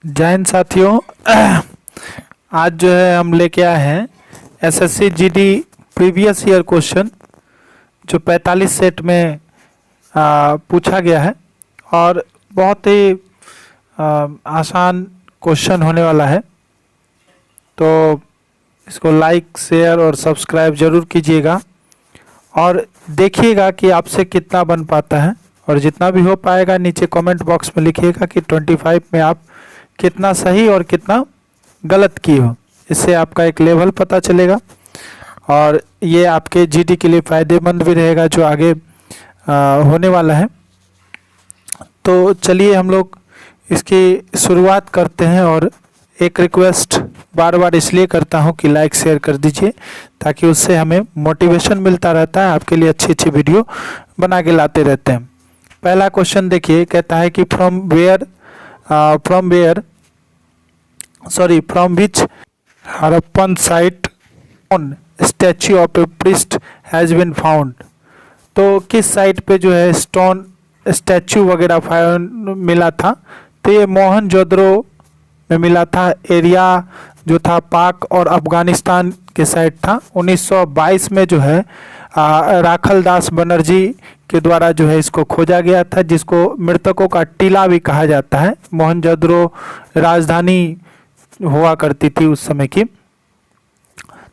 जय हिंद साथियों। आज जो है हम लेके आए हैं SSC GD previous year question जो 45 सेट में पूछा गया है और बहुत ही आसान क्वेश्चन होने वाला है। तो इसको लाइक शेयर और सब्सक्राइब ज़रूर कीजिएगा और देखिएगा कि आपसे कितना बन पाता है, और जितना भी हो पाएगा नीचे कमेंट बॉक्स में लिखिएगा कि 25 में आप कितना सही और कितना गलत किए हो। इससे आपका एक लेवल पता चलेगा और ये आपके जीडी के लिए फ़ायदेमंद भी रहेगा जो आगे होने वाला है। तो चलिए हम लोग इसकी शुरुआत करते हैं, और एक रिक्वेस्ट बार बार इसलिए करता हूं कि लाइक शेयर कर दीजिए ताकि उससे हमें मोटिवेशन मिलता रहता है, आपके लिए अच्छी अच्छी वीडियो बना के लाते रहते हैं। पहला क्वेश्चन देखिए, कहता है कि from which Harappan site on statue of a priest has been found. तो किस साइट पे जो है स्टोन स्टैच्यू वगैरह मिला था? तो ये मोहनजोदड़ो में मिला था। एरिया जो था पाक और अफगानिस्तान के साइड था। 1922 में जो है राखलदास बनर्जी के द्वारा जो है इसको खोजा गया था, जिसको मृतकों का टीला भी कहा जाता है। मोहनजोदड़ो राजधानी हुआ करती थी उस समय की।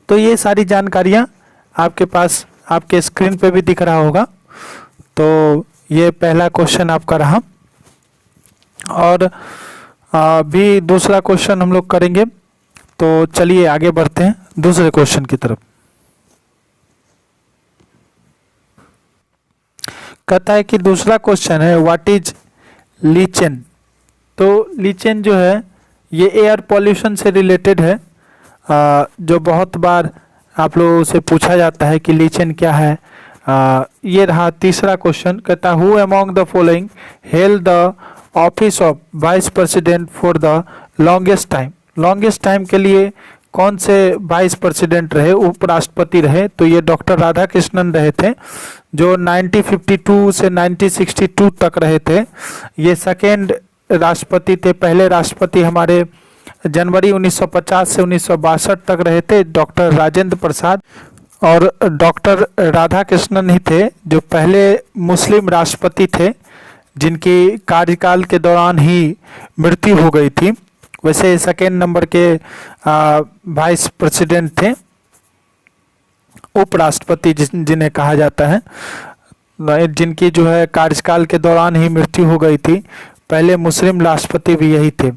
तो ये सारी जानकारियाँ आपके पास आपके स्क्रीन पे भी दिख रहा होगा। तो ये पहला क्वेश्चन आपका रहा, और भी दूसरा क्वेश्चन हम लोग करेंगे। तो चलिए आगे बढ़ते हैं दूसरे क्वेश्चन की तरफ। कहता है कि दूसरा क्वेश्चन है व्हाट इज लीचेन। तो लीचेन जो है ये एयर पॉल्यूशन से रिलेटेड है, जो बहुत बार आप लोगों से पूछा जाता है कि लीचेन क्या है। ये रहा तीसरा क्वेश्चन। कहता है who among the following held the office of vice president for the longest time. Longest time के लिए कौन से वाइस प्रेसिडेंट रहे, उपराष्ट्रपति रहे? तो ये डॉक्टर राधाकृष्णन रहे थे, जो 1952 से 1962 तक रहे थे। ये सेकेंड राष्ट्रपति थे। पहले राष्ट्रपति हमारे जनवरी 1950 से 1962 तक रहे थे डॉक्टर राजेंद्र प्रसाद, और डॉक्टर राधाकृष्णन ही थे जो पहले मुस्लिम राष्ट्रपति थे जिनकी कार्यकाल के दौरान ही मृत्यु हो गई थी। वैसे सेकेंड नंबर के वाइस प्रेसिडेंट थे, उपराष्ट्रपति जिन्हें कहा जाता है, जिनकी जो है कार्यकाल के दौरान ही मृत्यु हो गई थी। पहले मुस्लिम राष्ट्रपति भी यही थे।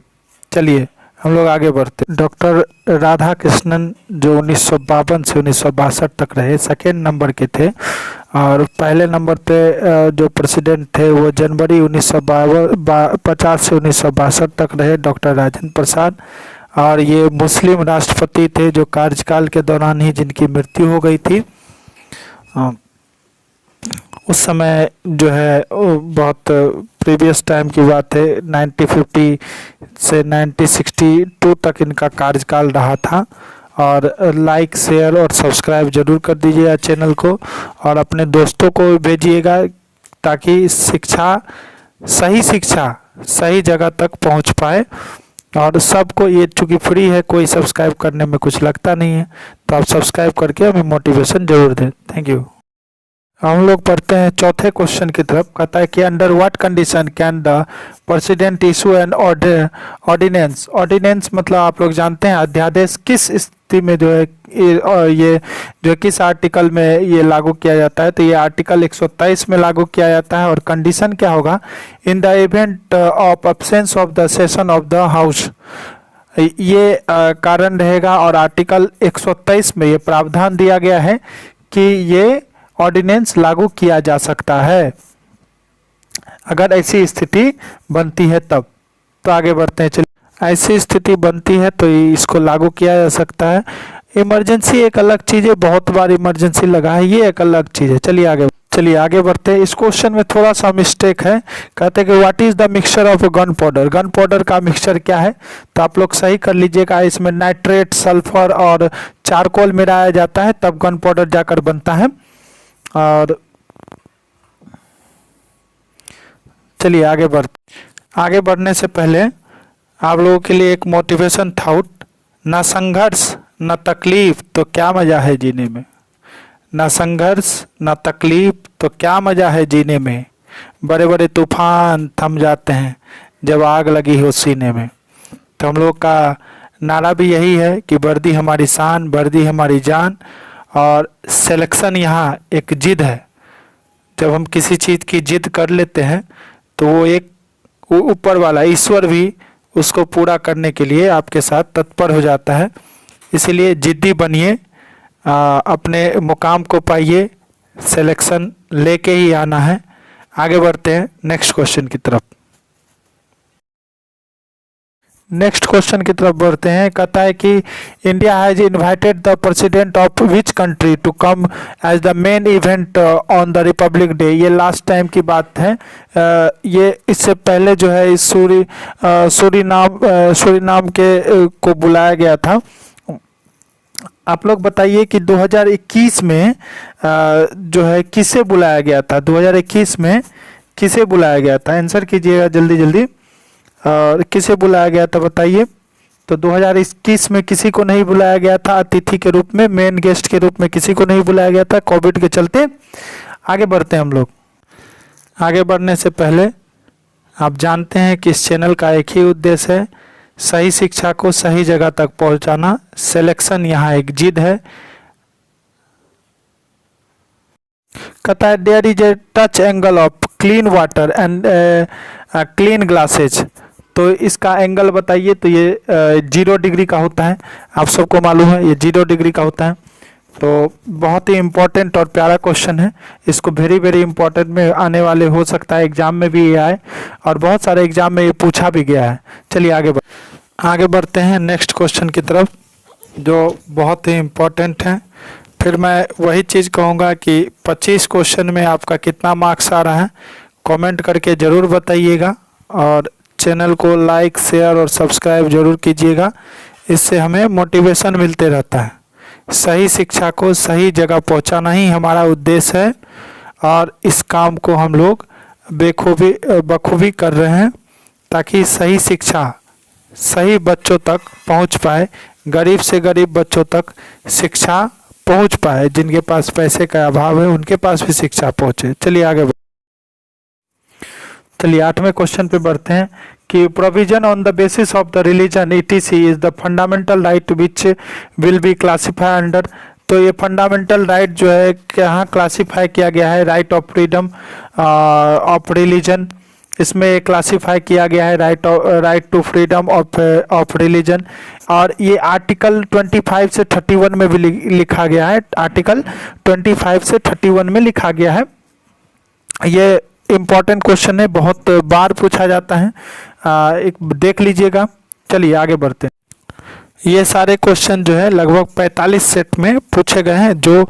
चलिए हम लोग आगे बढ़ते। डॉक्टर राधाकृष्णन जो 1952 से 1962 तक रहे, सेकेंड नंबर के थे, और पहले नंबर पे जो प्रेसिडेंट थे वो जनवरी 1950 से 1962 तक रहे, डॉक्टर राजेंद्र प्रसाद। और ये मुस्लिम राष्ट्रपति थे जो कार्यकाल के दौरान ही जिनकी मृत्यु हो गई थी। उस समय जो है बहुत प्रीवियस टाइम की बात है, 1950 से 1962 तक इनका कार्यकाल रहा था। और लाइक शेयर और सब्सक्राइब जरूर कर दीजिएगा चैनल को, और अपने दोस्तों को भेजिएगा ताकि शिक्षा सही जगह तक पहुंच पाए। और सबको ये चूँकि फ्री है, कोई सब्सक्राइब करने में कुछ लगता नहीं है, तो आप सब्सक्राइब करके हमें मोटिवेशन जरूर दें। Thank you. हम लोग पढ़ते हैं चौथे क्वेश्चन की तरफ। कहता है कि under what condition can the president issue an ordinance. Ordinance मतलब आप लोग जानते हैं अध्यादेश। किस स्थिति में जो है ये जो किस आर्टिकल में ये लागू किया जाता है? तो ये आर्टिकल 123 में लागू किया जाता है। और कंडीशन क्या होगा? In the event of absence of the session of the house, ये कारण रहेगा। और आर्टिकल 123 में ये प्रावधान दिया गया है कि ये ऑर्डिनेंस लागू किया जा सकता है अगर ऐसी स्थिति बनती है तब। तो आगे बढ़ते हैं। चलिए, ऐसी स्थिति बनती है तो इसको लागू किया जा सकता है। इमरजेंसी एक अलग चीज़ है, बहुत बार इमरजेंसी लगा है, ये एक अलग चीज़ है। चलिए आगे बढ़ते हैं। इस क्वेश्चन में थोड़ा सा मिस्टेक है। कहते हैं कि what is the mixture of gun powder. Gun powder का मिक्सचर क्या है? तो आप लोग सही कर लीजिएगा। इसमें नाइट्रेट, सल्फर और चारकोल मिलाया जाता है, तब गन पाउडर जाकर बनता है। और चलिए आगे बढ़ने से पहले आप लोगों के लिए एक मोटिवेशन थॉट, ना संघर्ष ना तकलीफ तो क्या मज़ा है जीने में। ना संघर्ष ना तकलीफ तो क्या मज़ा है जीने में। बड़े बड़े तूफान थम जाते हैं जब आग लगी हो सीने में। तो हम लोग का नारा भी यही है कि वर्दी हमारी शान, वर्दी हमारी जान। और सिलेक्शन यहाँ एक जिद है। जब हम किसी चीज़ की जिद कर लेते हैं तो वो ऊपर वाला ईश्वर भी उसको पूरा करने के लिए आपके साथ तत्पर हो जाता है। इसीलिए जिद्दी बनिए, अपने मुकाम को पाइए, सिलेक्शन लेके ही आना है। आगे बढ़ते हैं नेक्स्ट क्वेश्चन की तरफ। नेक्स्ट क्वेश्चन की तरफ बढ़ते हैं। कहता है कि India has invited the president of which country to come as the main event on the republic day. ये लास्ट टाइम की बात है। ये इससे पहले जो है इस सूरीनाम के को बुलाया गया था। आप लोग बताइए कि 2021 में जो है किसे बुलाया गया था। 2021 में किसे बुलाया गया था, आंसर कीजिएगा जल्दी जल्दी। और किसे बुलाया गया था बताइए। तो 2021 में किसी को नहीं बुलाया गया था अतिथि के रूप में, मेन गेस्ट के रूप में किसी को नहीं बुलाया गया था कोविड के चलते। आगे बढ़ते हैं हम लोग। आगे बढ़ने से पहले आप जानते हैं कि इस चैनल का एक ही उद्देश्य है, सही शिक्षा को सही जगह तक पहुंचाना। सिलेक्शन यहाँ एक जिद है। कहता है there is a touch angle of clean water and clean glasses. तो इसका एंगल बताइए। तो ये 0 डिग्री का होता है, आप सबको मालूम है ये 0 डिग्री का होता है। तो बहुत ही इम्पोर्टेंट और प्यारा क्वेश्चन है। इसको वेरी वेरी इंपॉर्टेंट में आने वाले हो सकता है एग्जाम में भी ये आए, और बहुत सारे एग्जाम में ये पूछा भी गया है। चलिए आगे बढ़ते हैं नेक्स्ट क्वेश्चन की तरफ, जो बहुत ही इम्पोर्टेंट है। फिर मैं वही चीज़ कहूँगा कि 25 क्वेश्चन में आपका कितना मार्क्स आ रहा है कमेंट करके ज़रूर बताइएगा। और चैनल को लाइक शेयर और सब्सक्राइब जरूर कीजिएगा, इससे हमें मोटिवेशन मिलते रहता है। सही शिक्षा को सही जगह पहुंचाना ही हमारा उद्देश्य है, और इस काम को हम लोग बखूबी कर रहे हैं ताकि सही शिक्षा सही बच्चों तक पहुंच पाए, गरीब से गरीब बच्चों तक शिक्षा पहुंच पाए। जिनके पास पैसे का अभाव है उनके पास भी शिक्षा पहुंचे। चलिए 8वें क्वेश्चन पे बढ़ते हैं कि provision on the basis of the religion ETC is the fundamental right which will be classify under. तो ये फंडामेंटल राइट जो है यहाँ क्लासीफाई किया गया है right of freedom of religion. इसमें क्लासीफाई किया गया है right to freedom of religion. और ये आर्टिकल 25 से 31 में भी लिखा गया है। आर्टिकल 25 से 31 में लिखा गया है। ये इम्पॉर्टेंट क्वेश्चन है, बहुत बार पूछा जाता है, एक देख लीजिएगा। चलिए आगे बढ़ते हैं। ये सारे क्वेश्चन जो है लगभग 45 सेट में पूछे गए हैं। जो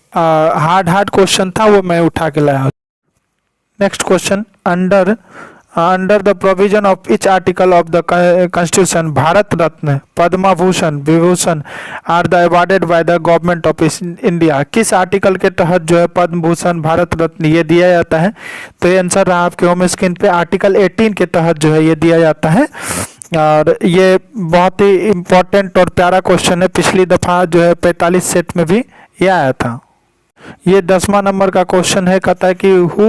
हार्ड क्वेश्चन था वो मैं उठा के लाया हूँ। Next question, under the provision of each article of the constitution Bharat Ratna Padma Bhushan Vibhushan are the awarded by the government of India. किस आर्टिकल के तहत जो है पद्म भूषण भारत रत्न ये दिया जाता है। तो ये आंसर रहा आपके होम स्क्रीन पे, आर्टिकल 18 के तहत जो है ये दिया जाता है। और ये बहुत ही इम्पोर्टेंट और प्यारा क्वेश्चन है। पिछली दफ़ा जो है 45 सेट में भी ये आया था। ये 10वां नंबर का क्वेश्चन है। कहता है कि who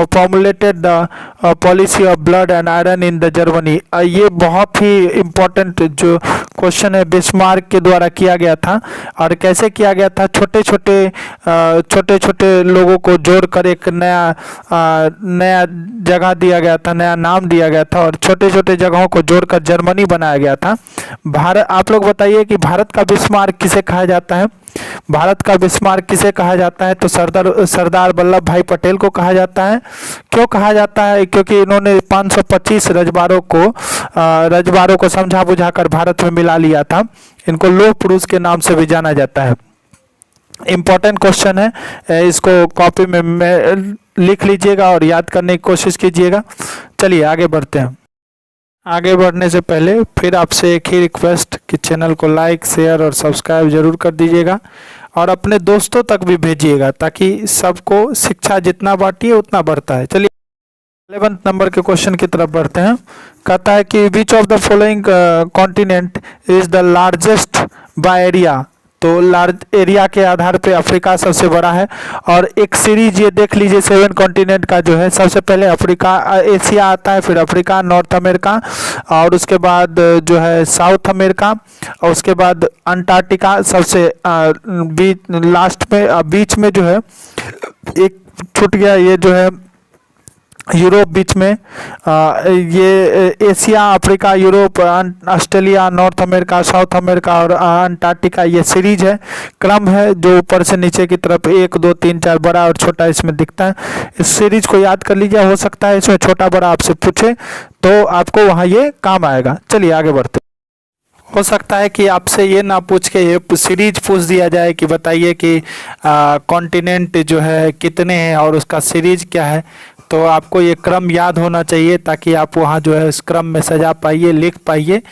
formulated the policy of blood and iron in the Germany. ये बहुत ही इम्पोर्टेंट जो क्वेश्चन है बिस्मार्क के द्वारा किया गया था। और कैसे किया गया था, छोटे छोटे लोगों को जोड़कर एक नया जगह दिया गया था, नया नाम दिया गया था, और छोटे छोटे जगहों को जोड़कर जर्मनी बनाया गया था। भारत, आप लोग बताइए कि भारत का बिस्मार्क किसे कहा जाता है। भारत का बिस्मार्क किसे कहा जाता है। तो सरदार वल्लभ भाई पटेल को कहा जाता है। क्यों कहा जाता है, क्योंकि इन्होंने 525 रजवाड़ों को समझा बुझाकर भारत में मिला लिया था। इनको लौह पुरुष के नाम से भी जाना जाता है। इम्पोर्टेंट क्वेश्चन है, इसको कॉपी में लिख लीजिएगा और याद करने की कोशिश कीजिएगा। चलिए आगे बढ़ते हैं। आगे बढ़ने से पहले फिर आपसे एक ही रिक्वेस्ट कि चैनल को लाइक शेयर और सब्सक्राइब जरूर कर दीजिएगा, और अपने दोस्तों तक भी भेजिएगा ताकि सबको शिक्षा जितना बांटिए उतना बढ़ता है। चलिए 11 नंबर के क्वेश्चन की तरफ बढ़ते हैं। कहता है कि which of the following continent is the largest by area. तो लार्ज एरिया के आधार पे अफ्रीका सबसे बड़ा है। और एक सीरीज ये देख लीजिए 7 कॉन्टिनेंट का जो है, सबसे पहले अफ्रीका एशिया आता है, फिर अफ्रीका, नॉर्थ अमेरिका, और उसके बाद जो है साउथ अमेरिका, और उसके बाद अंटार्कटिका सबसे लास्ट में, बीच में जो है एक छूट गया, ये जो है यूरोप बीच में। ये Asia, Africa, Europe, Australia, north America, south America और अंटार्कटिका, ये सीरीज है, क्रम है जो ऊपर से नीचे की तरफ 1 2 3 4 बड़ा और छोटा इसमें दिखता है। इस सीरीज को याद कर लीजिए, हो सकता है इसमें छोटा बड़ा आपसे पूछे तो आपको वहाँ ये काम आएगा। चलिए आगे बढ़ते। हो सकता है कि आपसे ये ना पूछ के ये सीरीज पूछ दिया जाए कि बताइए कि कॉन्टिनेंट जो है कितने हैं और उसका सीरीज क्या है। तो आपको ये क्रम याद होना चाहिए ताकि आप वहाँ जो है इस क्रम में सजा पाइए, लिख पाइए।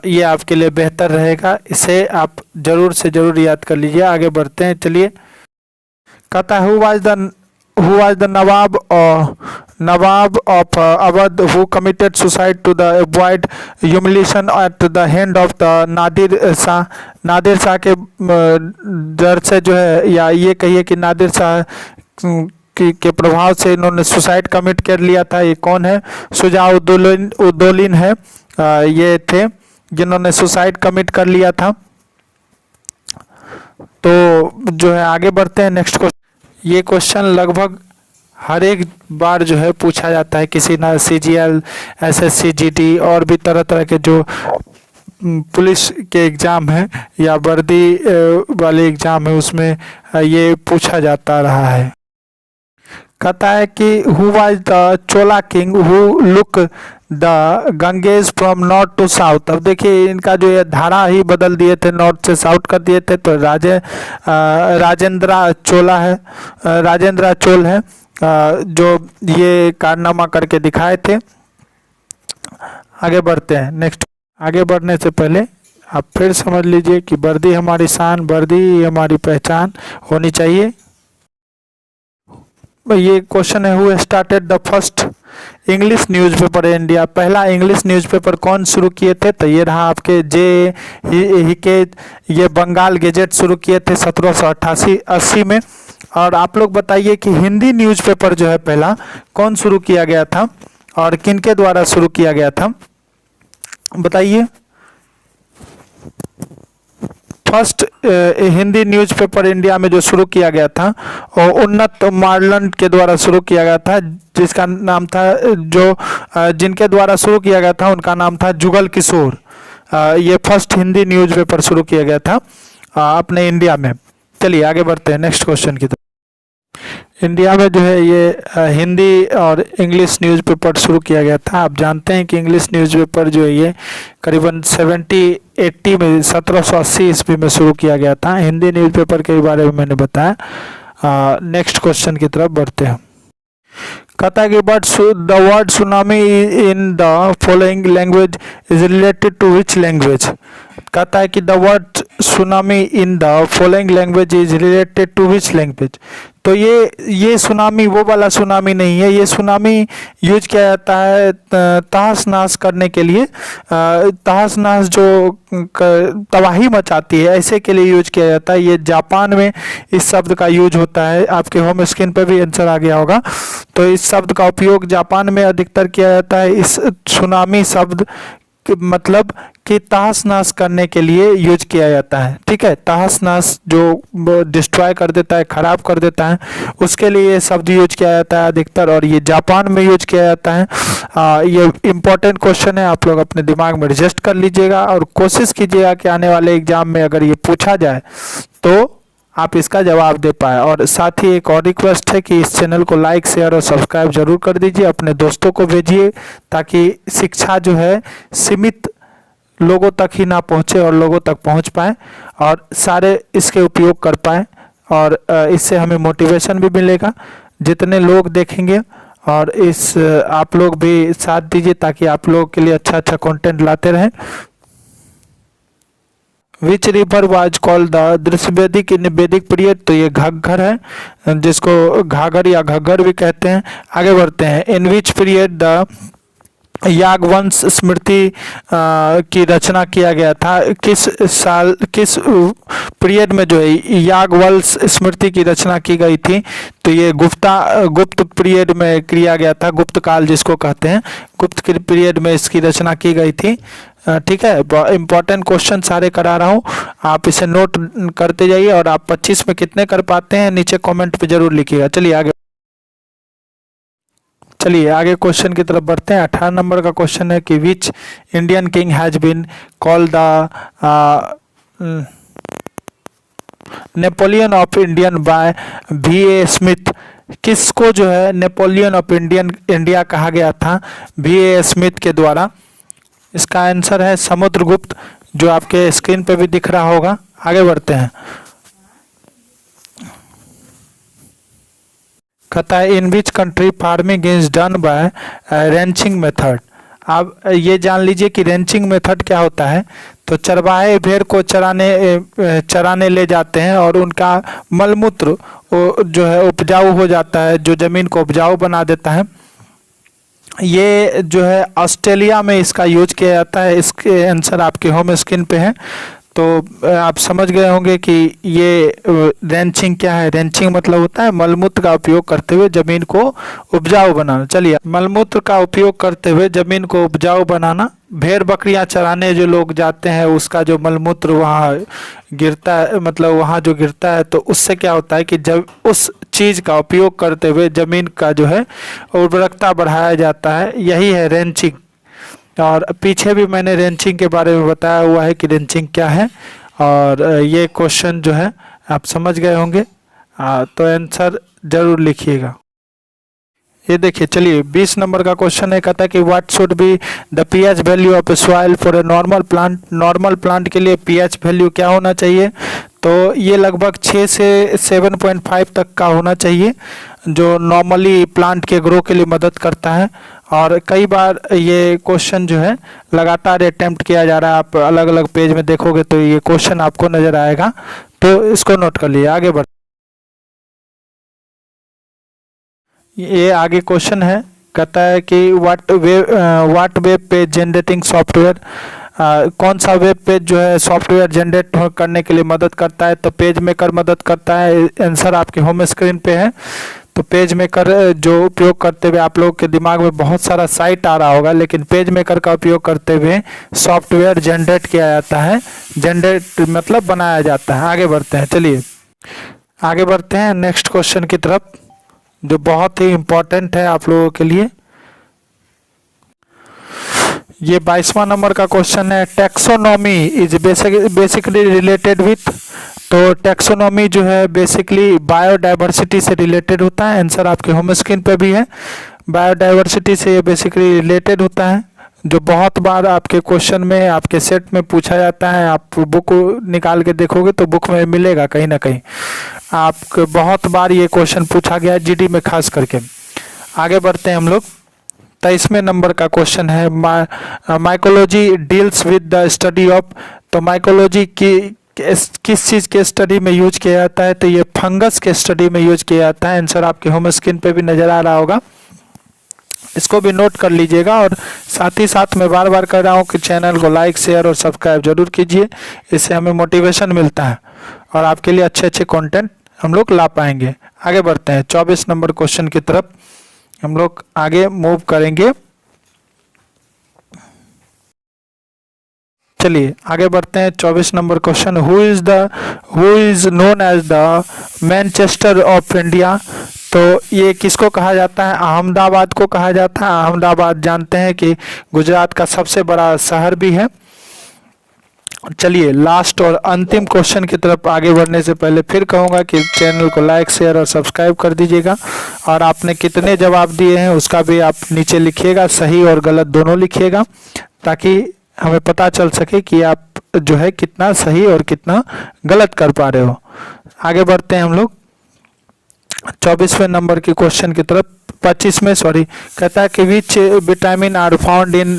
ये आपके लिए बेहतर रहेगा, इसे आप ज़रूर से ज़रूर याद कर लीजिए। आगे बढ़ते हैं, चलिए। कहता है who was the nawab of Awadh who committed suicide to the avoid humiliation at the hand of the Nadir Shah. Nadir Shah के डर से जो है, या ये कहिए कि नादिर शाह के प्रभाव से इन्होंने सुसाइड कमिट कर लिया था। ये कौन है? शुजा-उद-दौलिन है, ये थे जिन्होंने सुसाइड कमिट कर लिया था। तो जो है आगे बढ़ते हैं नेक्स्ट क्वेश्चन। ये क्वेश्चन लगभग हर एक बार जो है पूछा जाता है, किसी ना CGL, SSC, GD और भी तरह तरह के जो पुलिस के एग्ज़ाम है या वर्दी वाले एग्ज़ाम है उसमें ये पूछा जाता रहा है। कहता है कि who was the Chola king who look the Ganges from north to south. अब देखिए इनका जो ये धारा ही बदल दिए थे, नॉर्थ से साउथ कर दिए थे। तो राजेंद्र चोला है, राजेंद्र चोल है, जो ये कारनामा करके दिखाए थे। आगे बढ़ते हैं नेक्स्ट। आगे बढ़ने से पहले आप फिर समझ लीजिए कि वर्दी हमारी शान, वर्दी हमारी पहचान होनी चाहिए। ये क्वेश्चन है, who started the first English newspaper in India. पहला इंग्लिश न्यूज़पेपर कौन शुरू किए थे? तो ये रहा आपके के ये बंगाल गेजेट शुरू किए थे 1788-80 में। और आप लोग बताइए कि हिंदी न्यूज़पेपर जो है पहला कौन शुरू किया गया था और किनके द्वारा शुरू किया गया था, बताइए। फर्स्ट हिंदी न्यूज़पेपर इंडिया में जो शुरू किया गया था और उन्नत मार्लैंड के द्वारा शुरू किया गया था, जिसका नाम था, जिनके द्वारा शुरू किया गया था उनका नाम था जुगल किशोर। ये फर्स्ट हिंदी न्यूज़पेपर शुरू किया गया था अपने इंडिया में। चलिए आगे बढ़ते हैं नेक्स्ट क्वेश्चन की तरफ। इंडिया में जो है ये हिंदी और इंग्लिश न्यूज़पेपर शुरू किया गया था। आप जानते हैं कि इंग्लिश न्यूज़पेपर जो है ये करीबन 70-80 में 1780 ईस्वी में शुरू किया गया था। हिंदी न्यूज़पेपर के बारे में मैंने बताया। नेक्स्ट क्वेश्चन की तरफ बढ़ते हैं। कहता है कि the word tsunami in the following language is related to which language. कहता है कि the word tsunami in the following language is related to which language. तो ये सुनामी वो वाला सुनामी नहीं है। ये सुनामी यूज किया जाता है तहस नहस करने के लिए, तहस नहस जो तबाही मचाती है ऐसे के लिए यूज किया जाता है। ये जापान में इस शब्द का यूज होता है। आपके होम स्क्रीन पर भी आंसर आ गया होगा। तो इस शब्द का उपयोग जापान में अधिकतर किया जाता है। इस सुनामी शब्द मतलब कि तहस नहस करने के लिए यूज किया जाता है। ठीक है, तहस नहस जो डिस्ट्रॉय कर देता है, खराब कर देता है, उसके लिए ये शब्द यूज किया जाता है अधिकतर, और ये जापान में यूज किया जाता है। ये इम्पोर्टेंट क्वेश्चन है, आप लोग अपने दिमाग में रजिस्टर कर लीजिएगा और कोशिश कीजिएगा कि आने वाले एग्जाम में अगर ये पूछा जाए तो आप इसका जवाब दे पाए। और साथ ही एक और रिक्वेस्ट है कि इस चैनल को लाइक, शेयर और सब्सक्राइब जरूर कर दीजिए, अपने दोस्तों को भेजिए ताकि शिक्षा जो है सीमित लोगों तक ही ना पहुँचे और लोगों तक पहुँच पाए और सारे इसके उपयोग कर पाए। और इससे हमें मोटिवेशन भी मिलेगा जितने लोग देखेंगे, और इस आप लोग भी साथ दीजिए ताकि आप लोगों के लिए अच्छा अच्छा कंटेंट लाते रहें। Which river was called the दृश्यवेदिक इन वैदिक पीरियड, तो ये घग्गर है जिसको घाघर या घग्गर भी कहते हैं। आगे बढ़ते हैं, इन विच पीरियड द याज्ञवंश स्मृति की रचना किया गया था, किस साल किस पीरियड में जो है याज्ञवंश स्मृति की रचना की गई थी, तो ये गुप्त पीरियड में किया गया था, गुप्त काल जिसको कहते हैं, गुप्त पीरियड में इसकी रचना की गई थी। ठीक है, इंपॉर्टेंट क्वेश्चन सारे करा रहा हूँ, आप इसे नोट करते जाइए और आप 25 में कितने कर पाते हैं नीचे कमेंट पे जरूर लिखिएगा। चलिए आगे क्वेश्चन की तरफ बढ़ते हैं। 18 नंबर का क्वेश्चन है कि which Indian king has been called the Napoleon of Indian by V.A. Smith, किसको जो है नेपोलियन ऑफ इंडिया कहा गया था V.A. स्मिथ के द्वारा? इसका आंसर है समुद्रगुप्त, जो आपके स्क्रीन पे भी दिख रहा होगा। आगे बढ़ते हैं, कहता है in which country farming is done by ranching method. आप ये जान लीजिए कि रेंचिंग मेथड क्या होता है। तो चरवाहे भेड़ को चराने ले जाते हैं और उनका मलमूत्र जो है उपजाऊ हो जाता है, जो जमीन को उपजाऊ बना देता है। ये जो है ऑस्ट्रेलिया में इसका यूज किया जाता है। इसके आंसर आपके होम स्क्रीन पे है, तो आप समझ गए होंगे कि ये रेंचिंग क्या है। रेंचिंग मतलब होता है मलमूत्र का उपयोग करते हुए जमीन को उपजाऊ बनाना। चलिए, मलमूत्र का उपयोग करते हुए जमीन को उपजाऊ बनाना, भेड़ बकरियां चराने जो लोग जाते हैं उसका जो मलमूत्र वहाँ गिरता है, मतलब वहाँ जो गिरता है, तो उससे क्या होता है कि जब उस चीज़ का उपयोग करते हुए जमीन का जो है उर्वरकता बढ़ाया जाता है, यही है रेंचिंग। और पीछे भी मैंने रेंचिंग के बारे में बताया हुआ है कि रेंचिंग क्या है, और ये क्वेश्चन जो है आप समझ गए होंगे, तो आंसर जरूर लिखिएगा। ये देखिए, चलिए 20 नंबर का क्वेश्चन है, कहता है कि what should be the pH value of soil for a normal plant. Normal plant के लिए पीएच वैल्यू क्या होना चाहिए? तो ये लगभग 6 से 7.5 तक का होना चाहिए, जो नॉर्मली प्लांट के ग्रो के लिए मदद करता है। और कई बार ये क्वेश्चन जो है लगातार अटेम्प्ट किया जा रहा है, आप अलग अलग पेज में देखोगे तो ये क्वेश्चन आपको नजर आएगा, तो इसको नोट कर लिए। आगे बढ़, ये आगे क्वेश्चन है, कहता है कि what web page generating software, कौन सा वेब पेज जो है सॉफ्टवेयर जनरेट करने के लिए मदद करता है? तो पेज मेकर मदद करता है। आंसर आपके होम स्क्रीन पे है। तो पेज मेकर जो उपयोग करते हुए आप लोगों के दिमाग में बहुत सारा साइट आ रहा होगा, लेकिन पेज मेकर का उपयोग करते हुए सॉफ्टवेयर जनरेट किया जाता है। जनरेट मतलब बनाया जाता है। आगे बढ़ते हैं, चलिए आगे बढ़ते हैं नेक्स्ट क्वेश्चन की तरफ, जो बहुत ही इम्पोर्टेंट है आप लोगों के लिए। ये 22वां नंबर का क्वेश्चन है, taxonomy is basically related with. तो टैक्सोनॉमी जो है बेसिकली बायोडाइवर्सिटी से रिलेटेड होता है। आंसर आपके होम स्क्रीन पे भी है। बायोडाइवर्सिटी से ये बेसिकली रिलेटेड होता है, जो बहुत बार आपके क्वेश्चन में आपके सेट में पूछा जाता है। आप बुक निकाल के देखोगे तो बुक में मिलेगा कहीं ना कहीं, आपको बहुत बार ये क्वेश्चन पूछा गया है जीडी में खास करके। आगे बढ़ते हैं हम लोग। 23वें नंबर का क्वेश्चन है, mycology deals with the study of. तो माइकोलॉजी की किस चीज़ के स्टडी में यूज किया जाता है? तो ये फंगस के स्टडी में यूज किया जाता है। आंसर आपके होम स्क्रीन पे भी नजर आ रहा होगा, इसको भी नोट कर लीजिएगा। और साथ ही साथ मैं बार बार कह रहा हूँ कि चैनल को लाइक शेयर और सब्सक्राइब जरूर कीजिए, इससे हमें मोटिवेशन मिलता है और आपके लिए अच्छे अच्छे कंटेंट हम लोग ला पाएंगे। आगे बढ़ते हैं 24 नंबर क्वेश्चन की तरफ हम लोग आगे मूव करेंगे। चलिए आगे बढ़ते हैं 24 number question, who is known as the Manchester of India. तो ये किसको कहा जाता है? अहमदाबाद को कहा जाता है। अहमदाबाद जानते हैं कि गुजरात का सबसे बड़ा शहर भी है। चलिए लास्ट और अंतिम क्वेश्चन की तरफ आगे बढ़ने से पहले फिर कहूँगा कि चैनल को लाइक शेयर और सब्सक्राइब कर दीजिएगा, और आपने कितने जवाब दिए हैं उसका भी आप नीचे लिखिएगा, सही और गलत दोनों लिखिएगा, ताकि हमें पता चल सके कि आप जो है कितना सही और कितना गलत कर पा रहे हो। आगे बढ़ते हैं हम लोग। 24वें नंबर की क्वेश्चन की तरफ, 25 में सॉरी, कहता है कि which vitamin are found in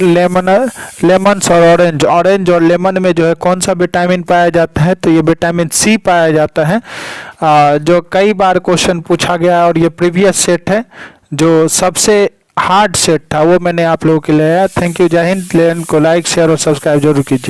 lemons और ऑरेंज। ऑरेंज और लेमन में जो है कौन सा विटामिन पाया जाता है, तो ये विटामिन सी पाया जाता है। जो कई बार क्वेश्चन पूछा गया और ये प्रीवियस सेट है, जो सबसे हार्ड सेट था वो मैंने आप लोगों के लिए आया। थैंक यू, जय हिंद। को लाइक शेयर और सब्सक्राइब जरूर कीजिए।